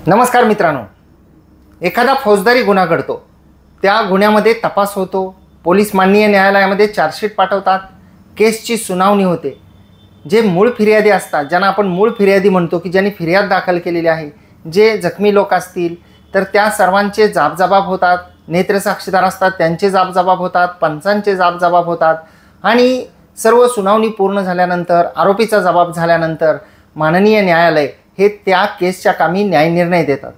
नमस्कार मित्रांनो, एखादा फौजदारी गुन्हा घडतो, त्या गुन्ह्यामध्ये तपास होतो, पोलीस माननीय न्यायालयामध्ये चार्जशीट पाठवतात, केसची सुनावणी होते। जे मूळ फिर्यादी असतात, ज्यांना आपण मूळ फिर्यादी म्हणतो की ज्यांनी फिर्याद दाखल केलेली आहे, जे जखमी लोक असतील तर त्या सर्वांचे जाबजबाब होतात, नेत्रसाक्षीदार असतात त्यांचे जाबजबाब होतात, पंचांचे जाबजबाब होतात आणि सर्व सुनावणी पूर्ण झाल्यानंतर आरोपीचा जबाब झाल्यानंतर माननीय न्यायालय हे त्या केसच्या कामी न्यायनिर्णय देतात।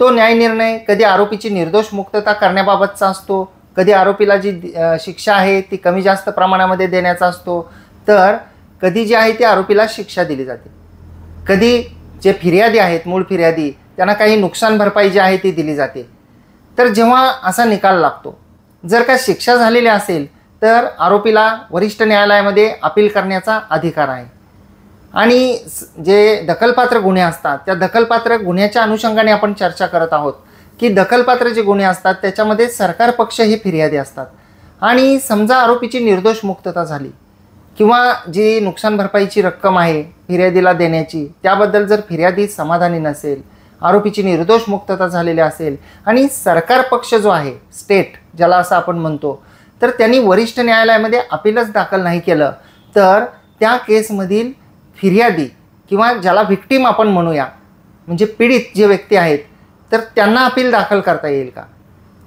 तो न्यायनिर्णय कधी आरोपीची निर्दोष मुक्तता करण्याबाबतचा असतो, कधी आरोपीला जी शिक्षा आहे ती कमी जास्त प्रमाणामध्ये देण्याचा असतो, तर कधी जे आहे ते आरोपीला शिक्षा दिली जाते। कधी जे फिर्यादी आहेत, मूळ फिर्यादी, त्यांना काही नुकसान भरपाई जी आहे ती दिली जाते। तर जेव्हा असा निकाल लागतो, जर का शिक्षा झालेली असेल तर आरोपीला वरिष्ठ न्यायालयामध्ये अपील करण्याचा अधिकार आहे। आणि जे दखलपात्र गुन्हे असतात, त्या दखलपात्र गुन्ह्याच्या अनुषंगाने आपण चर्चा करत आहोत की दखलपात्र जे गुन्हे असतात त्याच्यामध्ये सरकार पक्ष हे फिर्यादी असतात। आणि समजा आरोपीची निर्दोष मुक्तता झाली किंवा जी नुकसान भरपाईची रक्कम आहे फिर्यादीला देण्याची, त्याबद्दल जर फिर्यादी समाधानी नसेल, आरोपीची निर्दोष मुक्तता झालेली असेल आणि सरकार पक्ष जो आहे, स्टेट ज्याला असं आपण म्हणतो, तर त्यांनी वरिष्ठ न्यायालयामध्ये अपीलच दाखल नाही केलं, तर त्या केसमधील फिर्यादी किंवा ज्याला व्हिक्टीम आपण म्हणूया, म्हणजे पीडित जे व्यक्ती आहेत, तर त्यांना अपील दाखल करता येईल का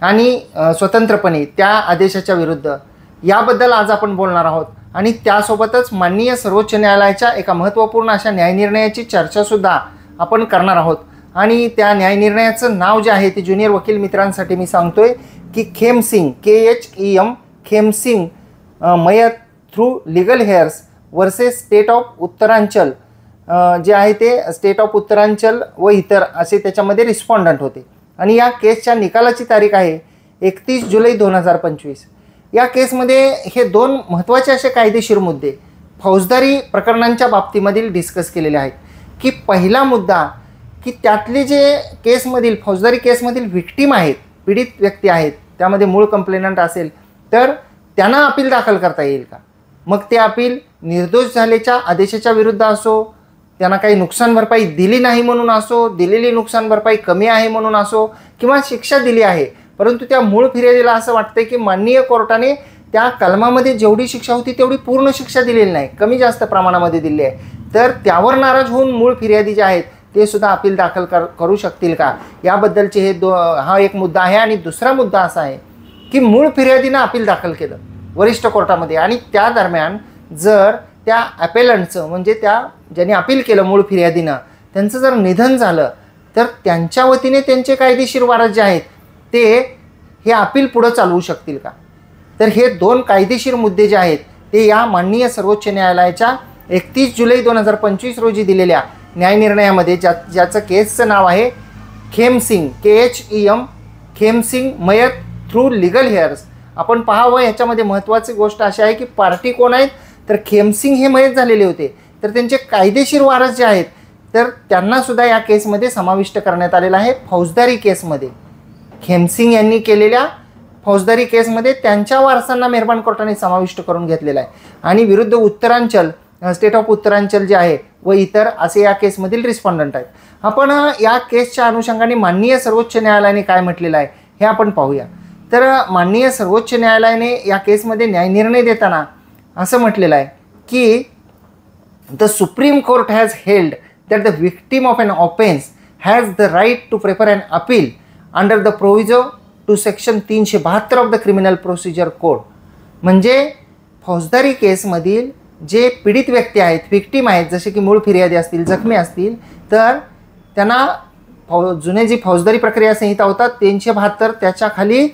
आणि स्वतंत्रपणे त्या आदेशाच्या विरुद्ध, याबद्दल आज आपण बोलणार आहोत। आणि त्यासोबतच माननीय सर्वोच्च न्यायालयाच्या एका महत्त्वपूर्ण अशा न्यायनिर्णयाची चर्चासुद्धा आपण करणार आहोत। आणि त्या न्यायनिर्णयाचं नाव जे आहे ते ज्युनियर वकील मित्रांसाठी मी सांगतोय की खेमसिंग, KHEM, खेमसिंग मयत through legal hairs versus state of Uttaranchal, जे आहे ते स्टेट ऑफ उत्तरांचल व इतर असे त्याच्यामध्ये रिस्पॉन्डंट होते। आणि या केसच्या निकालाची तारीख आहे 31 जुलै 2025। या केसमध्ये हे दोन महत्त्वाचे असे कायदेशीर मुद्दे फौजदारी प्रकरणांच्या बाबतीमधील डिस्कस केलेले आहेत। की पहिला मुद्दा की त्यातले जे केसमधील फौजदारी केसमधील व्हिक्टीम आहेत, पीडित व्यक्ती आहेत, त्यामध्ये मूळ कंप्लेनंट असेल तर त्यांना अपील दाखल करता येईल का। मग ते अपील निर्दोष झाल्याच्या आदेशाच्या विरुद्ध असो, त्यांना काही नुकसान भरपाई दिली नाही म्हणून असो, दिलेली नुकसान भरपाई कमी आहे म्हणून असो, किंवा शिक्षा दिली आहे परंतु त्या मूळ फिर्यादीला असं वाटतं की माननीय कोर्टाने त्या कलमामध्ये जेवढी शिक्षा होती तेवढी पूर्ण शिक्षा दिलेली नाही, कमी जास्त प्रमाणामध्ये दिली आहे, तर त्यावर नाराज होऊन मूळ फिर्यादी जे आहेत ते सुद्धा अपील दाखल करू शकतील का, याबद्दलचे हा एक मुद्दा आहे। आणि दुसरा मुद्दा असा आहे की मूळ फिर्यादीनं अपील दाखल केलं वरिष्ठ कोर्टामध्ये आणि त्या दरम्यान जर त्या ॲपेलंटचं, म्हणजे त्या ज्यांनी अपील केलं मूळ फिर्यादीनं, त्यांचं जर निधन झालं तर त्यांच्या वतीने त्यांचे कायदेशीर वारस जे आहेत ते हे अपील पुढं चालवू शकतील का। तर हे दोन कायदेशीर मुद्दे जे आहेत ते या माननीय सर्वोच्च न्यायालयाच्या 31 जुलै 2025 रोजी दिलेल्या न्यायनिर्णयामध्ये ज्याचं केसचं नाव आहे खेमसिंग, KHEM, खेमसिंग मयत थ्रू लिगल हेअर्स। आपण पाहावं, याच्यामध्ये महत्त्वाची गोष्ट अशी आहे की पार्टी कोण आहेत, तर खेमसिंग हे मयत झालेले होते, तर त्यांचे कायदेशीर वारस जे आहेत तर त्यांनासुद्धा या केसमध्ये समाविष्ट करण्यात आलेलं आहे। फौजदारी केसमध्ये खेमसिंग यांनी केलेल्या फौजदारी केसमध्ये त्यांच्या वारसांना मेहरबान कोर्टाने समाविष्ट करून घेतलेला आहे। आणि विरुद्ध उत्तरांचल, स्टेट ऑफ उत्तरांचल जे आहे व इतर असे या केसमधील रिस्पॉन्डंट आहेत। आपण या केसच्या अनुषंगाने माननीय सर्वोच्च न्यायालयाने काय म्हटलेलं आहे हे आपण पाहूया। तर माननीय सर्वोच्च न्यायालयाने या केसमध्ये न्यायनिर्णय देताना असं म्हटलेलं आहे की the Supreme Court has held that the victim of an offence has the right to prefer an appeal under the proviso to section 372 of the Criminal Procedure Code. म्हणजे फौजदारी केसमधील जे पीडित व्यक्ती आहेत, व्हिक्टीम आहेत, जसे की मूळ फिर्यादी असतील, जखमी असतील, तर त्यांना जुने जी फौजदारी प्रक्रिया संहिता होतात 372 त्याच्या खाली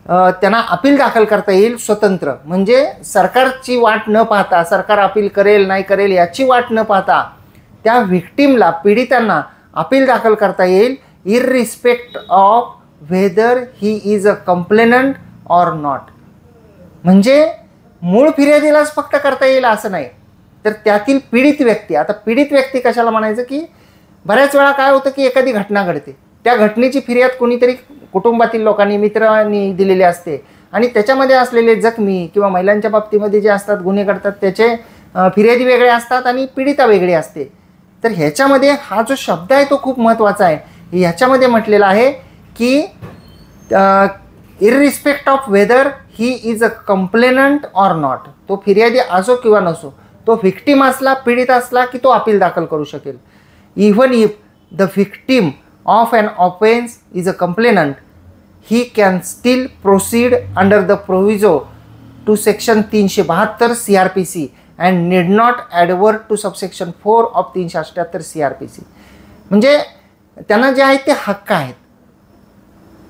त्यांना अपील दाखल करता येईल स्वतंत्र, म्हणजे सरकारची वाट न पाहता, सरकार अपील करेल नाही करेल याची वाट न पाहता त्या व्हिक्टीमला, पीडितांना अपील दाखल करता येईल irrespective of whether he is a complainant or not. म्हणजे मूळ फिर्यादीलाच फक्त करता येईल असं नाही, तर त्यातील पीडित व्यक्ती, आता पीडित व्यक्ती कशाला म्हणायचं की बऱ्याच वेळा काय होतं की एखादी घटना घडते, त्या घटनेची फिर्याद कोणीतरी कुटुंबातील लोकांनी, मित्रांनी दिलेली असते आणि त्याच्यामध्ये असलेले जखमी किंवा महिलांच्या बाबतीमध्ये जे असतात गुन्हे घडतात त्याचे फिर्यादी वेगळे असतात आणि पीडिता वेगळी असते। तर ह्याच्यामध्ये हा जो शब्द आहे तो खूप महत्त्वाचा आहे। ह्याच्यामध्ये म्हटलेलं आहे की irrespective of whether he is a complainant or not, तो फिर्यादी असो किंवा नसो, तो व्हिक्टीम असला, पीडित असला की तो अपील दाखल करू शकेल. Even if the victim of an offence is a complainant, he can still proceed under the proviso to section 372 CRPC and need not advert to subsection 4 of 378 CRPC. म्हणजे त्यांना जे आहेत ते हक्क आहेत,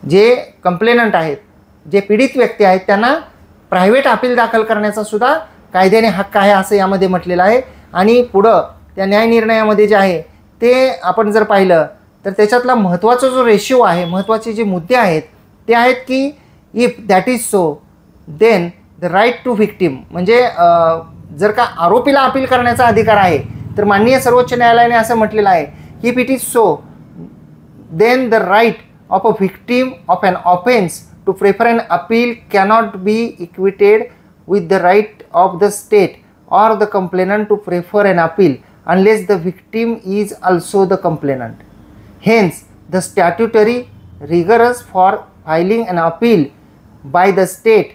जे कंप्लेनंट आहेत, जे पीडित व्यक्ती आहेत, त्यांना प्रायव्हेट अपील दाखल करण्याचा सुद्धा कायद्याने हक्क आहे असं यामध्ये म्हटलेलं आहे. आणि पुढं त्या न्यायनिर्णयामध्ये जे आहे ते आपण जर पाहिलं तर त्याच्यातला महत्त्वाचा जो रेशिओ आहे, महत्त्वाचे जे मुद्दे आहेत ते आहेत की if that is so then the right to victim, म्हणजे जर का आरोपीला अपील करण्याचा अधिकार आहे तर माननीय सर्वोच्च न्यायालयाने असं म्हटलेलं आहे की if it is so then the right of a victim of an offense to prefer an appeal cannot be equated with the right of the state or the complainant to prefer an appeal unless the victim is also the complainant. Hence, the statutory rigors for filing an appeal by the state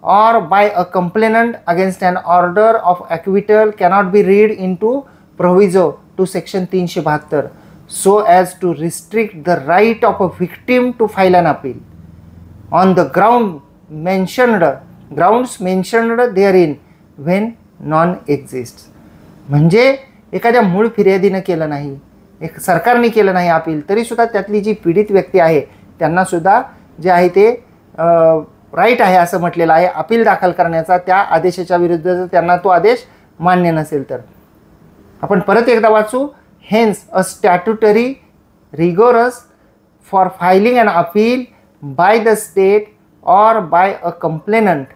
or by a complainant against an order of acquittal cannot be read into proviso to section 372 so as to restrict the right of a victim to file an appeal on the grounds mentioned therein when none exists. म्हणजे एखाद्या मूळ फिर्यादीनं केलं नाही, एक सरकारने केलं नाही appeal, तरीसुद्धा त्यातली जी पीडित व्यक्ती आहे त्यांनासुद्धा जे आहे ते राईट आहे असं म्हटलेलं आहे अपील दाखल करण्याचा, त्या आदेशाच्या विरुद्ध जर त्यांना तो आदेश मान्य नसेल तर. आपण परत एकदा वाचू. Hence, a statutory rigorous for filing an appeal by the state or by a complainant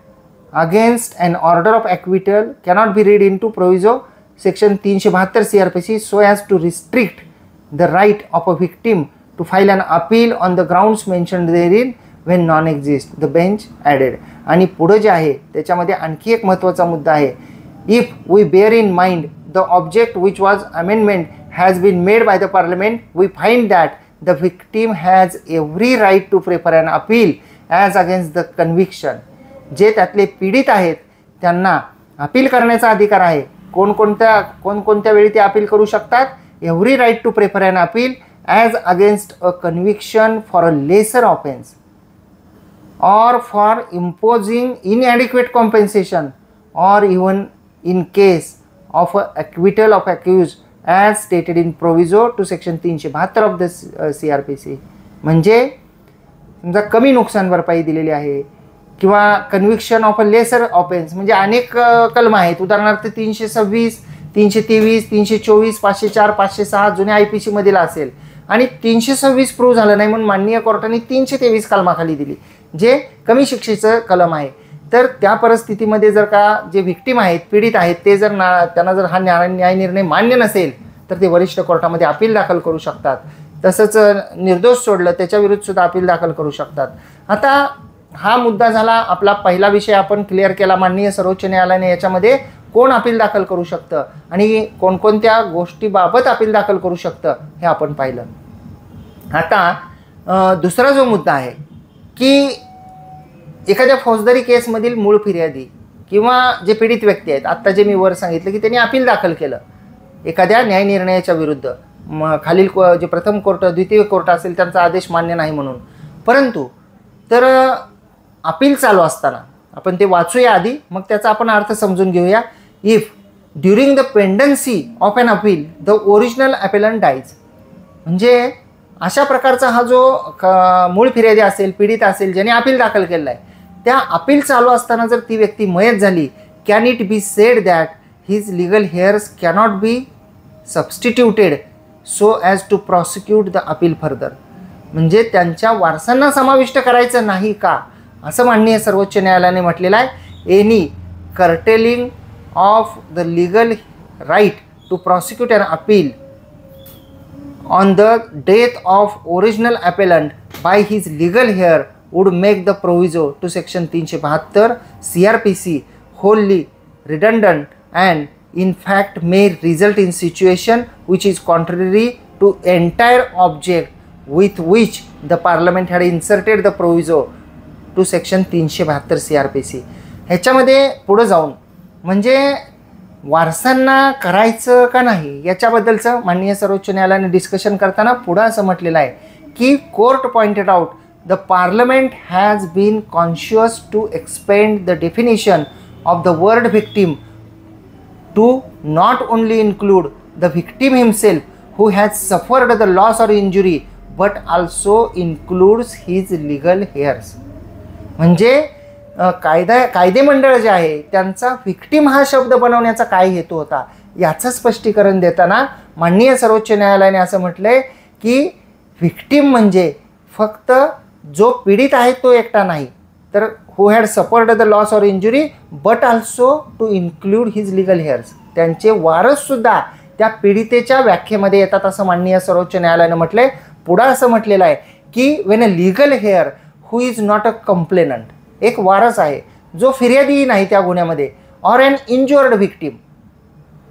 against an order of acquittal cannot be read into proviso section 372 CRPC so as to restrict the right of a victim to file an appeal on the grounds mentioned therein when none exist, the bench added. आणि पुढे जे आहे त्याच्यामध्ये आणखी एक महत्त्वाचा मुद्दा आहे. If we bear in mind the object which was amendment has been made by the parliament, we find that the victim has every right to prefer an appeal as against the conviction. जे त्यातले पीडित आहेत त्यांना appeal करण्याचा अधिकार आहे. कोणकोणत्या वेळी ते अपील करू शकतात? Every right to prefer an appeal as against a conviction for a lesser offence or for imposing inadequate compensation or even in case of a acquittal of accused as stated in proviso to section 372 of the CRPC. म्हणजे समजा कमी नुकसान भरपाई दिलेली आहे किंवा conviction of a lesser offence, म्हणजे अनेक कलम आहेत, उदाहरणार्थ 326, 323, 324, 504, 506 जुन्या IPC मधील असेल आणि 326 प्रूव्ह झालं नाही म्हणून माननीय कोर्टाने 323 कलमाखाली दिली, जे कमी शिक्षेचं कलम आहे. तर त्या परिस्थितीमध्ये जर का जे व्हिक्टीम आहेत, पीडित आहेत, ते जर त्यांना जर हा न्याय निर्णय मान्य नसेल तर ते वरिष्ठ कोर्टामध्ये अपील दाखल करू शकतात. तसंच निर्दोष सोडलं त्याच्याविरुद्ध सुद्धा अपील दाखल करू शकतात. आता हा मुद्दा झाला आपला पहिला विषय आपण क्लिअर केला. माननीय सर्वोच्च न्यायालयाने याच्यामध्ये कोण अपील दाखल करू शकतं आणि कोणकोणत्या गोष्टीबाबत अपील दाखल करू शकतं हे आपण पाहिलं. आता दुसरा जो मुद्दा आहे की एखाद्या फौजदारी केसमधील मूळ फिर्यादी किंवा जे पीडित व्यक्ती आहेत, आत्ता जे मी वर सांगितलं की त्यांनी अपील दाखल केलं एखाद्या न्याय निर्णयाच्या विरुद्ध, खालील जे प्रथम कोर्ट द्वितीय कोर्ट असेल त्यांचा आदेश मान्य नाही म्हणून, परंतु तर अपील चालू असताना आपण ते वाचूया आधी, मग त्याचा आपण अर्थ समजून घेऊया. If during the pendency of an appeal the original appellant dies, म्हणजे अशा प्रकारचा हा जो मूळ फिर्यादी असेल, पीडित असेल, ज्याने अपील दाखल केलं आहे, त्या अपील चालू असताना जर ती व्यक्ती मयत झाली, can it be said that his legal heirs cannot be substituted so as to prosecute the appeal further, म्हणजे त्यांच्या वारसांना समाविष्ट करायचं नाही का, असं माननीय सर्वोच्च न्यायालयाने म्हटलेलं आहे. Any curtailing of the legal right to prosecute an appeal on the death of original appellant by his legal heir would make the proviso to section 372 CRPC wholly redundant and in fact may result in situation which is contrary to entire object with which the parliament had inserted the proviso to section 372 CRPC. ह्याच्यामध्ये पुढं जाऊन म्हणजे वारसांना करायचं का नाही याच्याबद्दलचं माननीय सर्वोच्च न्यायालयाने डिस्कशन करताना पुढं असं म्हटलेलं आहे की court pointed out the parliament has been conscious to expand the definition of the word victim to not only include the victim himself who has suffered the loss or injury but also includes his legal heirs. म्हणजे कायदे मंडळ जे आहे त्यांचा victim हा शब्द बनवण्याचा काय हेतू होता याचं स्पष्टीकरण देताना माननीय सर्वोच्च न्यायालयाने असं म्हटलंय की व्हिक्टीम म्हणजे फक्त जो पीडित आहे तो एकटा नाही तर who had suffered the loss or injury but also to include his legal heirs. त्यांचे वारससुद्धा त्या पीडितेच्या व्याख्येमध्ये येतात असं माननीय सर्वोच्च न्यायालयानं म्हटलंय. पुढं असं म्हटलेलं आहे की when a legal hair who is not a complainant, एक वारस आहे जो फिर्यादी नाही त्या गुन्ह्यामध्ये, ऑर अन इंज्युअर्ड व्हिक्टीम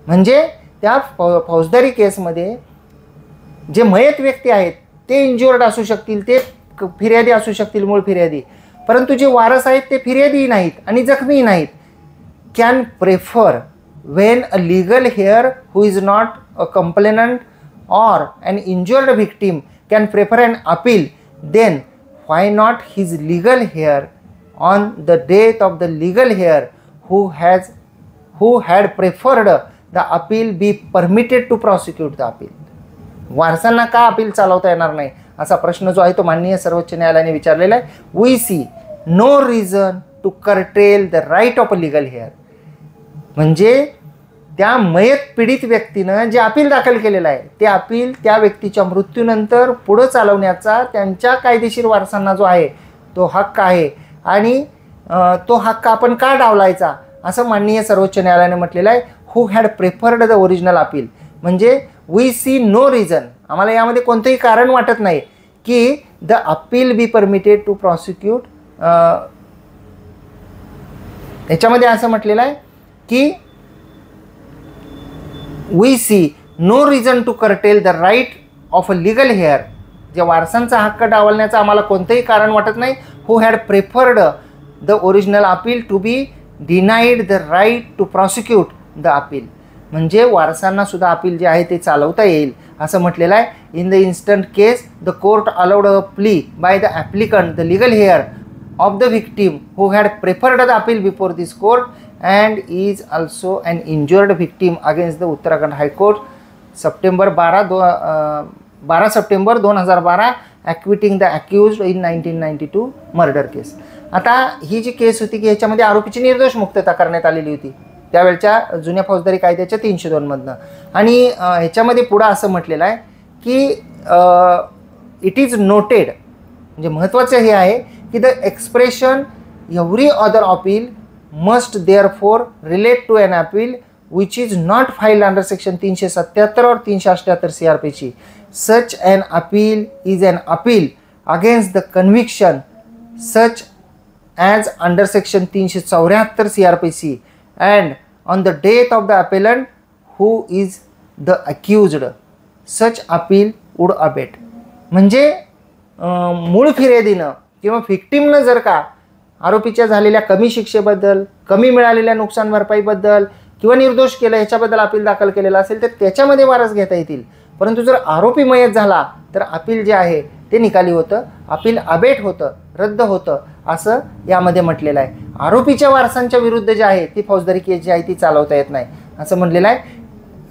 म्हणजे त्या फौजदारी केसमध्ये जे मयत व्यक्ती आहेत ते इंज्युअर्ड असू शकतील, ते फिर्यादी असू शकतील, मूळ फिर्यादी, परंतु जे वारस आहेत ते फिर्यादी नाहीत आणि जखमी नाहीत, can prefer when a legal hair who is not a complainant or an injured victim can prefer an appeal, then why not his legal heir on the death of the legal heir who had preferred the appeal be permitted to prosecute the appeal. वारसांना का appeal चालवता येणार नाही असा प्रश्न जो आहे तो माननीय सर्वोच्च न्यायालयाने विचारलेला आहे. We see no reason to curtail the right of a legal heir. म्हणजे त्या मयत पीडित व्यक्तीनं जे अपील दाखल केलेलं आहे ते अपील त्या व्यक्तीच्या मृत्यूनंतर पुढं चालवण्याचा त्यांच्या कायदेशीर वारसांना जो आहे तो हक्क आहे आणि तो हक्क आपण का डावलायचा असं माननीय सर्वोच्च न्यायालयाने म्हटलेलं आहे. Who had preferred the original appeal म्हणजे वी सी नो रिझन, आम्हाला यामध्ये कोणतंही कारण वाटत नाही की the appeal be permitted to prosecute. याच्यामध्ये असं म्हटलेलं आहे की we see no reason to curtail the right of a legal heir. जे वारसांचा हक्क डावलण्याचं आम्हाला कोणतंही कारण वाटत नाही. who had preferred the original appeal to be denied the right to prosecute the appeal. म्हणजे वारसांना सुद्धा अपील जे आहे ते चालवता येईल असं म्हटलेलं आहे. in the instant case the court allowed a plea by the applicant, the legal heir of the victim who had preferred the appeal before this court and is also an injured victim against the Uttarakhand High Court September 12 September 2012 acquitting the accused in 1992 murder case. आता ही जी केस होती की ह्याच्यामध्ये आरोपीची निर्दोष मुक्तता करण्यात आलेली होती त्यावेळच्या जुन्या फौजदारी कायद्याच्या 302 मधनं आणि ह्याच्यामध्ये पुढं असं म्हटलेलं आहे की इट इज नोटेड म्हणजे महत्त्वाचं हे आहे की the expression every other appeal must therefore relate to an appeal which is not filed under section 377 or 378 CRPC. Such an appeal is an appeal against the conviction such as under section 374 CRPC and on the death of the appellant who is the accused. Such appeal would abate. म्हणजे मूळ फिर्यादीनं किंवा व्हिक्टीमनं जर का आरोपीच्या झालेल्या कमी शिक्षेबद्दल, कमी मिळालेल्या नुकसान भरपाईबद्दल किंवा निर्दोष केलं ह्याच्याबद्दल अपील दाखल केलेलं असेल तर त्याच्यामध्ये वारस घेता येतील. परंतु जर आरोपी मयत झाला तर अपील जे आहे ते निकाली होतं, अपील अबेट होतं, रद्द होतं असं यामध्ये म्हटलेलं आहे. आरोपीच्या वारसांच्या विरुद्ध जे आहे ती फौजदारी केस जी आहे ती चालवता येत नाही असं म्हटलेलं आहे.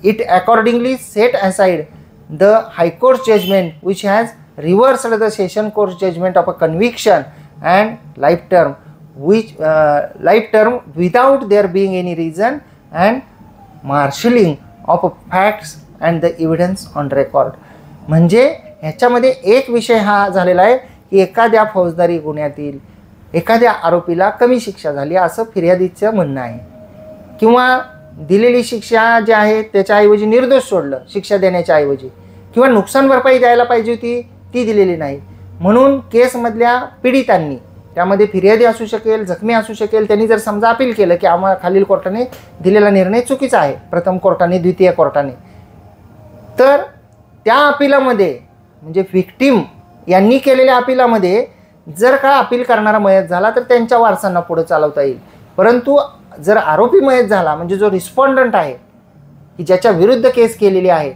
It accordingly set aside the high court judgment which has reversed the session court judgment of a conviction and life term without there being any reason and marshalling of facts and the evidence on record. म्हणजे ह्याच्यामध्ये एक विषय हा झालेला आहे की एखाद्या फौजदारी गुन्ह्यातील एखाद्या आरोपीला कमी शिक्षा झाली असं फिर्यादीचं म्हणणं आहे किंवा दिलेली शिक्षा जी आहे त्याच्याऐवजी निर्दोष सोडलं शिक्षा देण्याच्या ऐवजी किंवा नुकसान भरपाई द्यायला पाहिजे होती ती दिलेली नाही म्हणून केसमधल्या पीडितांनी त्यामध्ये फिर्यादी असू शकेल, जखमी असू शकेल, त्यांनी जर समजा अपील केलं की आम्हाला खालील कोर्टाने दिलेला निर्णय चुकीचा आहे, प्रथम कोर्टाने, द्वितीय कोर्टाने, तर त्या अपिलामध्ये म्हणजे व्हिक्टीम यांनी केलेल्या अपिलामध्ये जर का अपील करणारा मयत झाला तर त्यांच्या वारसांना पुढे चालवता येईल, परंतु जर आरोपी मयत झाला म्हणजे जो रिस्पॉन्डंट आहे की ज्याच्या विरुद्ध केस केलेली आहे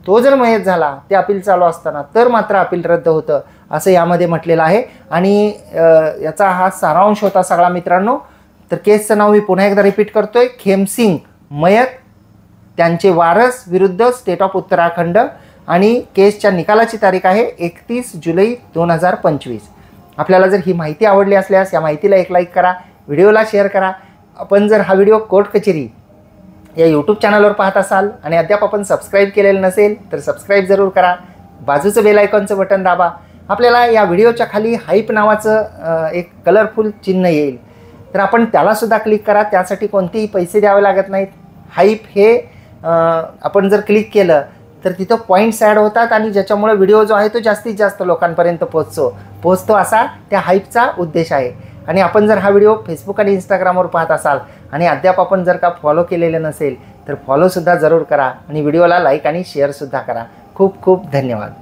तो जर मयत झाला ते अपील चालू असताना तर मात्र अपील रद्द होतं असं यामध्ये म्हटलेलं आहे. आणि याचा हा सारांश होता सगळा मित्रांनो. तर केसचं नाव मी पुन्हा एकदा रिपीट करतोय, खेमसिंग मयत, त्यांचे वारस विरुद्ध स्टेट ऑफ उत्तराखंड, आणि केसच्या निकालाची तारीख आहे 31 जुलै 2025. आपल्याला जर ही माहिती आवडली असल्यास या माहितीला एक लाईक करा, व्हिडिओला शेअर करा. आपण जर हा व्हिडिओ कोर्ट कचेरी या यूट्यूब चॅनलवर पाहत असाल आणि अद्याप आपण सबस्क्राईब केलेलं नसेल तर सबस्क्राईब जरूर करा. बाजूचं बेल आयकॉनचं बटन दाबा. आपल्याला या व्हिडिओच्या खाली हाईप नावाचं एक कलरफुल चिन्ह येईल, तर आपण त्यालासुद्धा क्लिक करा. त्यासाठी कोणतेही पैसे द्यावे लागत नाहीत. हाईप हे आपण जर क्लिक केलं तर तिथं पॉईंट्स ॲड होतात आणि ज्याच्यामुळे व्हिडिओ जो आहे तो जास्तीत जास्त लोकांपर्यंत पोहोचतो असा त्या हाईपचा उद्देश आहे. आणि आपण जर हा व्हिडिओ फेसबुक आणि इंस्टाग्रामवर पाहत असाल आणि अद्याप आपण जर का फॉलो केलेलं नसेल तर फॉलोसुद्धा जरूर करा आणि व्हिडिओला लाईक आणि शेअरसुद्धा करा. खूप खूप धन्यवाद.